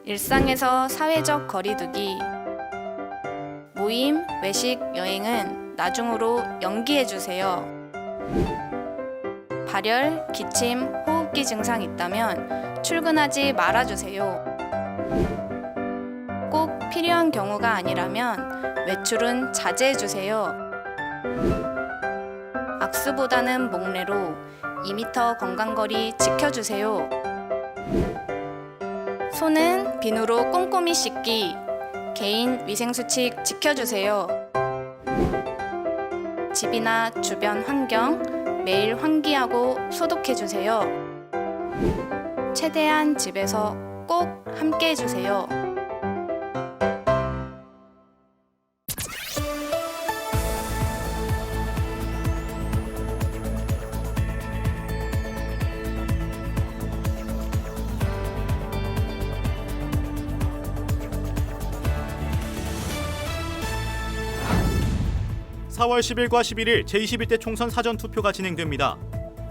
일상에서 사회적 거리두기, 모임, 외식, 여행은 나중으로 연기해주세요. 발열, 기침, 호흡기 증상 있다면 출근하지 말아주세요. 꼭 필요한 경우가 아니라면 외출은 자제해주세요. 악수보다는 목례로 2m 건강거리 지켜주세요. 손은 비누로 꼼꼼히 씻기, 개인 위생수칙 지켜주세요. 집이나 주변 환경 매일 환기하고 소독해주세요. 최대한 집에서 꼭 함께 해주세요. (4월 10일과 11일) 제21대 총선 사전투표가 진행됩니다.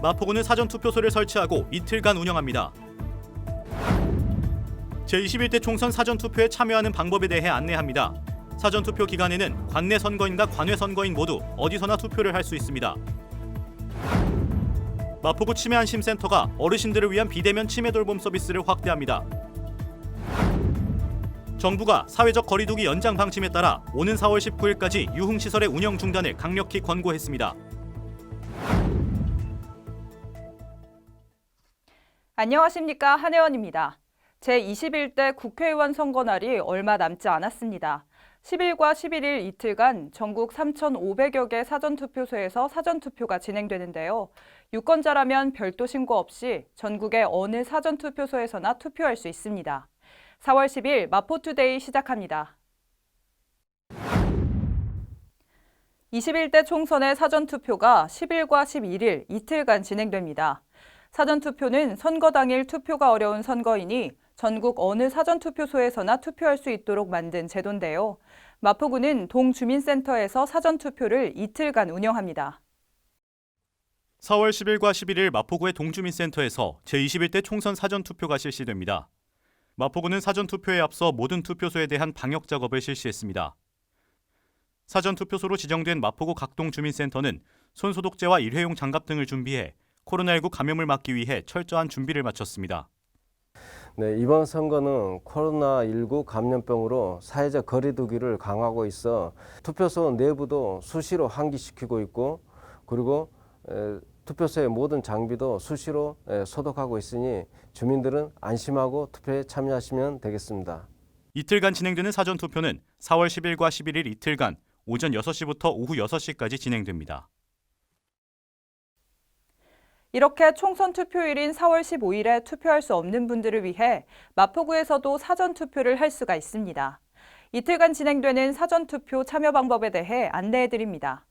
마포구는 사전투표소를 설치하고 이틀간 운영합니다. 제21대 총선 사전투표에 참여하는 방법에 대해 안내합니다. 사전투표 기간에는 관내 선거인과 관외 선거인 모두 어디서나 투표를 할 수 있습니다. 마포구 치매안심센터가 어르신들을 위한 비대면 치매 돌봄 서비스를 확대합니다. 정부가 사회적 거리두기 연장 방침에 따라 오는 4월 19일까지 유흥시설의 운영 중단을 강력히 권고했습니다. 안녕하십니까, 한혜원입니다. 제21대 국회의원 선거날이 얼마 남지 않았습니다. 10일과 11일 이틀간 전국 3,500여 개 사전투표소에서 사전투표가 진행되는데요. 유권자라면 별도 신고 없이 전국의 어느 사전투표소에서나 투표할 수 있습니다. 4월 10일 마포투데이 시작합니다. 21대 총선의 사전투표가 10일과 11일 이틀간 진행됩니다. 사전투표는 선거 당일 투표가 어려운 선거인이 전국 어느 사전투표소에서나 투표할 수 있도록 만든 제도인데요. 마포구는 동주민센터에서 사전투표를 이틀간 운영합니다. 4월 10일과 11일 마포구의 동주민센터에서 제21대 총선 사전투표가 실시됩니다. 마포구는 사전투표에 앞서 모든 투표소에 대한 방역 작업을 실시했습니다. 사전투표소로 지정된 마포구 각동주민센터는 손소독제와 일회용 장갑 등을 준비해 코로나19 감염을 막기 위해 철저한 준비를 마쳤습니다. 네, 이번 선거는 코로나19 감염병으로 사회적 거리두기를 강화하고 있어 투표소 내부도 수시로 환기시키고 있고, 그리고 투표소의 모든 장비도 수시로 소독하고 있으니 주민들은 안심하고 투표에 참여하시면 되겠습니다. 이틀간 진행되는 사전투표는 4월 10일과 11일 이틀간 오전 6시부터 오후 6시까지 진행됩니다. 이렇게 총선 투표일인 4월 15일에 투표할 수 없는 분들을 위해 마포구에서도 사전투표를 할 수가 있습니다. 이틀간 진행되는 사전투표 참여 방법에 대해 안내해드립니다.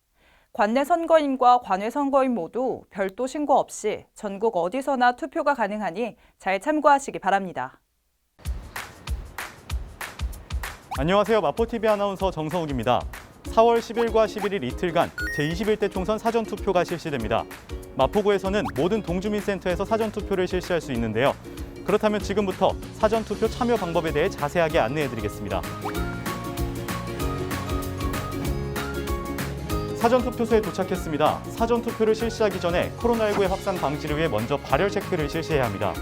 관내 선거인과 관외 선거인 모두 별도 신고 없이 전국 어디서나 투표가 가능하니 잘 참고하시기 바랍니다. 안녕하세요. 마포TV 아나운서 정성욱입니다. 4월 10일과 11일 이틀간 제21대 총선 사전투표가 실시됩니다. 마포구에서는 모든 동주민센터에서 사전투표를 실시할 수 있는데요. 그렇다면 지금부터 사전투표 참여 방법에 대해 자세하게 안내해드리겠습니다. 사전투표소에 도착했습니다. 사전투표를 실시하기 전에 코로나19의 확산 방지를 위해 먼저 발열 체크를 실시해야 합니다.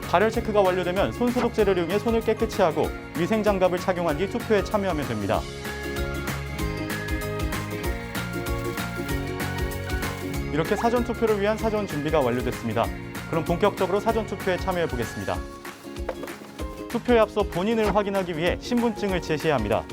발열 체크가 완료되면 손소독제를 이용해 손을 깨끗이 하고 위생장갑을 착용한 뒤 투표에 참여하면 됩니다. 이렇게 사전투표를 위한 사전 준비가 완료됐습니다. 그럼 본격적으로 사전투표에 참여해 보겠습니다. 투표에 앞서 본인을 확인하기 위해 신분증을 제시해야 합니다.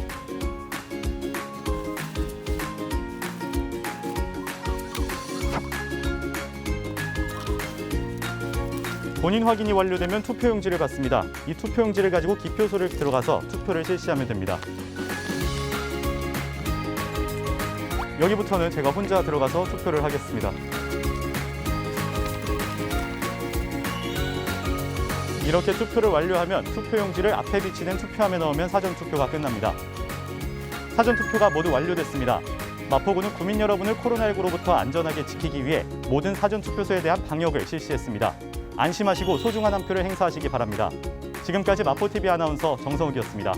본인 확인이 완료되면 투표용지를 받습니다. 이 투표용지를 가지고 기표소를 들어가서 투표를 실시하면 됩니다. 여기부터는 제가 혼자 들어가서 투표를 하겠습니다. 이렇게 투표를 완료하면 투표용지를 앞에 비치는 투표함에 넣으면 사전투표가 끝납니다. 사전투표가 모두 완료됐습니다. 마포구는 구민 여러분을 코로나19로부터 안전하게 지키기 위해 모든 사전투표소에 대한 방역을 실시했습니다. 안심하시고 소중한 한 표를 행사하시기 바랍니다. 지금까지 마포TV 아나운서 정성욱이었습니다.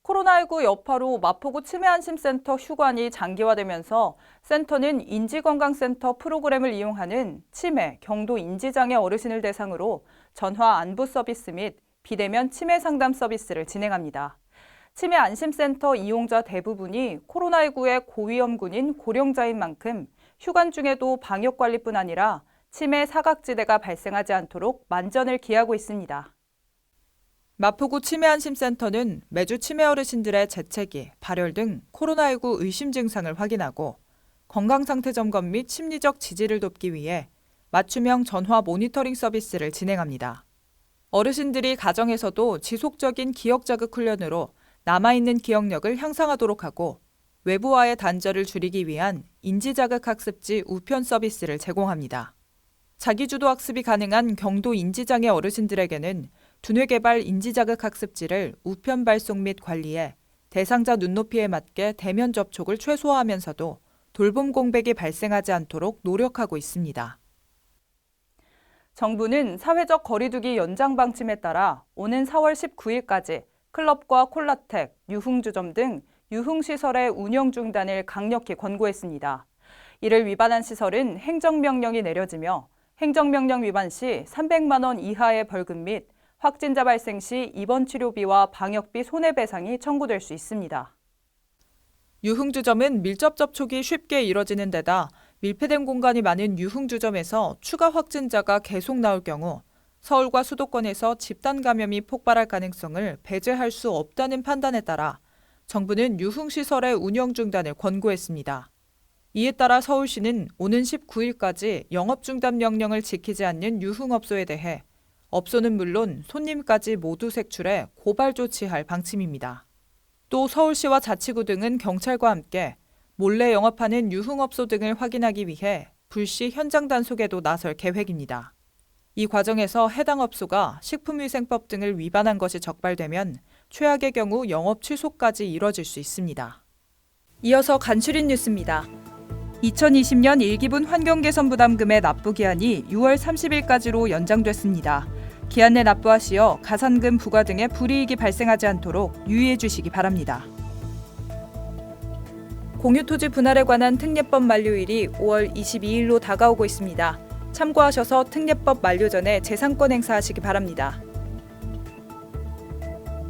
코로나19 여파로 마포구 치매안심센터 휴관이 장기화되면서 센터는 인지건강센터 프로그램을 이용하는 치매, 경도 인지장애 어르신을 대상으로 전화 안부 서비스 및 비대면 치매 상담 서비스를 진행합니다. 치매안심센터 이용자 대부분이 코로나19의 고위험군인 고령자인 만큼 휴관 중에도 방역관리뿐 아니라 치매 사각지대가 발생하지 않도록 만전을 기하고 있습니다. 마포구 치매안심센터는 매주 치매 어르신들의 재채기, 발열 등 코로나19 의심 증상을 확인하고 건강상태 점검 및 심리적 지지를 돕기 위해 맞춤형 전화 모니터링 서비스를 진행합니다. 어르신들이 가정에서도 지속적인 기억 자극 훈련으로 남아있는 기억력을 향상하도록 하고 외부와의 단절을 줄이기 위한 인지자극 학습지 우편 서비스를 제공합니다. 자기주도 학습이 가능한 경도 인지장애 어르신들에게는 두뇌개발 인지자극 학습지를 우편 발송 및 관리해 대상자 눈높이에 맞게 대면 접촉을 최소화하면서도 돌봄 공백이 발생하지 않도록 노력하고 있습니다. 정부는 사회적 거리두기 연장 방침에 따라 오는 4월 19일까지 클럽과 콜라텍, 유흥주점 등 유흥시설의 운영 중단을 강력히 권고했습니다. 이를 위반한 시설은 행정명령이 내려지며 행정명령 위반 시 300만 원 이하의 벌금 및 확진자 발생 시 입원 치료비와 방역비 손해배상이 청구될 수 있습니다. 유흥주점은 밀접 접촉이 쉽게 이뤄지는 데다 밀폐된 공간이 많은 유흥주점에서 추가 확진자가 계속 나올 경우 서울과 수도권에서 집단 감염이 폭발할 가능성을 배제할 수 없다는 판단에 따라 정부는 유흥시설의 운영 중단을 권고했습니다. 이에 따라 서울시는 오는 19일까지 영업 중단 명령을 지키지 않는 유흥업소에 대해 업소는 물론 손님까지 모두 색출해 고발 조치할 방침입니다. 또 서울시와 자치구 등은 경찰과 함께 몰래 영업하는 유흥업소 등을 확인하기 위해 불시 현장 단속에도 나설 계획입니다. 이 과정에서 해당 업소가 식품위생법 등을 위반한 것이 적발되면 최악의 경우 영업 취소까지 이뤄질 수 있습니다. 이어서 간추린 뉴스입니다. 2020년 1기분 환경개선부담금의 납부기한이 6월 30일까지로 연장됐습니다. 기한 내 납부하시어 가산금 부과 등의 불이익이 발생하지 않도록 유의해 주시기 바랍니다. 공유토지 분할에 관한 특례법 만료일이 5월 22일로 다가오고 있습니다. 참고하셔서 특례법 만료 전에 재산권 행사하시기 바랍니다.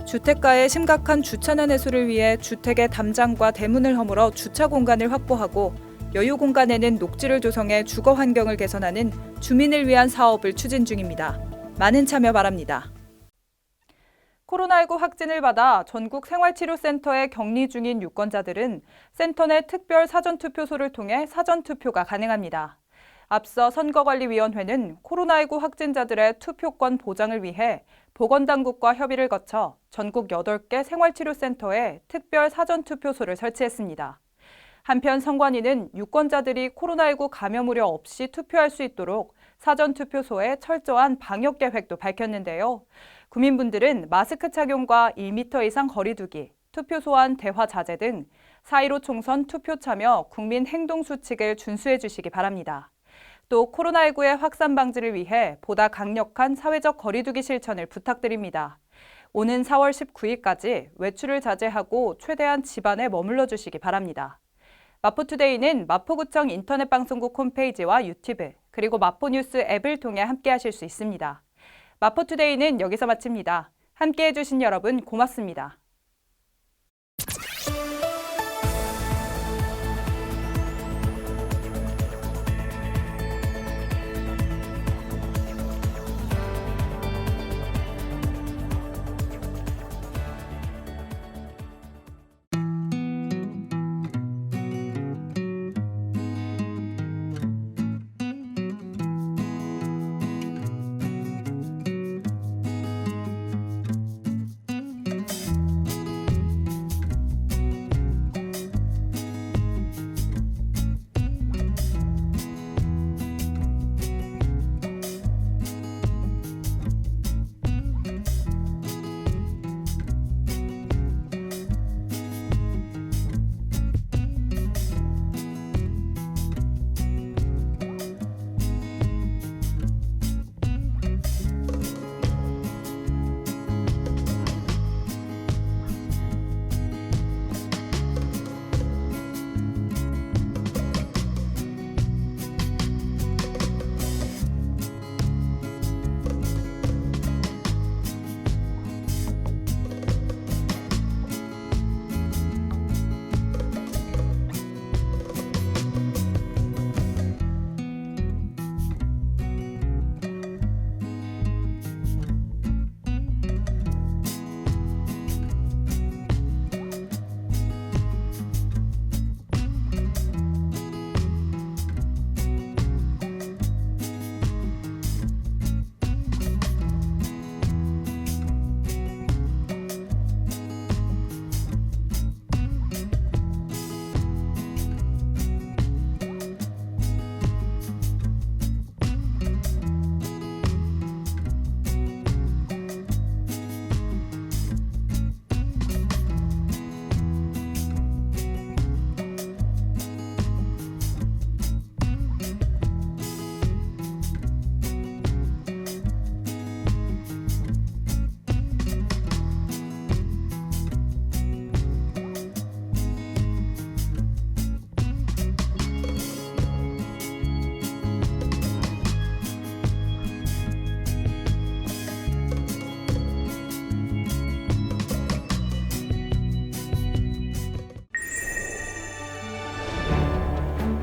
주택가의 심각한 주차난 해소를 위해 주택의 담장과 대문을 허물어 주차 공간을 확보하고 여유 공간에는 녹지를 조성해 주거 환경을 개선하는 주민을 위한 사업을 추진 중입니다. 많은 참여 바랍니다. 코로나19 확진을 받아 전국 생활치료센터에 격리 중인 유권자들은 센터 내 특별 사전투표소를 통해 사전투표가 가능합니다. 앞서 선거관리위원회는 코로나19 확진자들의 투표권 보장을 위해 보건당국과 협의를 거쳐 전국 8개 생활치료센터에 특별 사전투표소를 설치했습니다. 한편 선관위는 유권자들이 코로나19 감염 우려 없이 투표할 수 있도록 사전투표소에 철저한 방역 계획도 밝혔는데요. 구민분들은 마스크 착용과 1m 이상 거리 두기, 투표소 안 대화 자제 등 4.15 총선 투표 참여 국민 행동 수칙을 준수해 주시기 바랍니다. 또 코로나19의 확산 방지를 위해 보다 강력한 사회적 거리 두기 실천을 부탁드립니다. 오는 4월 19일까지 외출을 자제하고 최대한 집안에 머물러 주시기 바랍니다. 마포투데이는 마포구청 인터넷 방송국 홈페이지와 유튜브, 그리고 마포뉴스 앱을 통해 함께하실 수 있습니다. 마포투데이는 여기서 마칩니다. 함께해 주신 여러분 고맙습니다.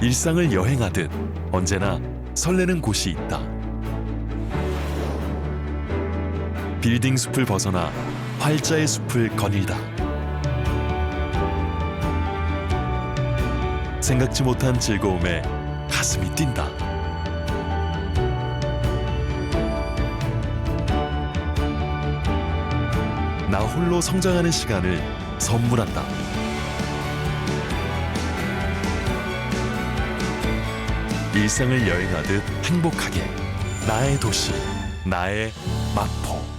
일상을 여행하듯 언제나 설레는 곳이 있다. 빌딩 숲을 벗어나 활자의 숲을 거닐다. 생각지 못한 즐거움에 가슴이 뛴다. 나 홀로 성장하는 시간을 선물한다. 일상을 여행하듯 행복하게 나의 도시, 나의 마포.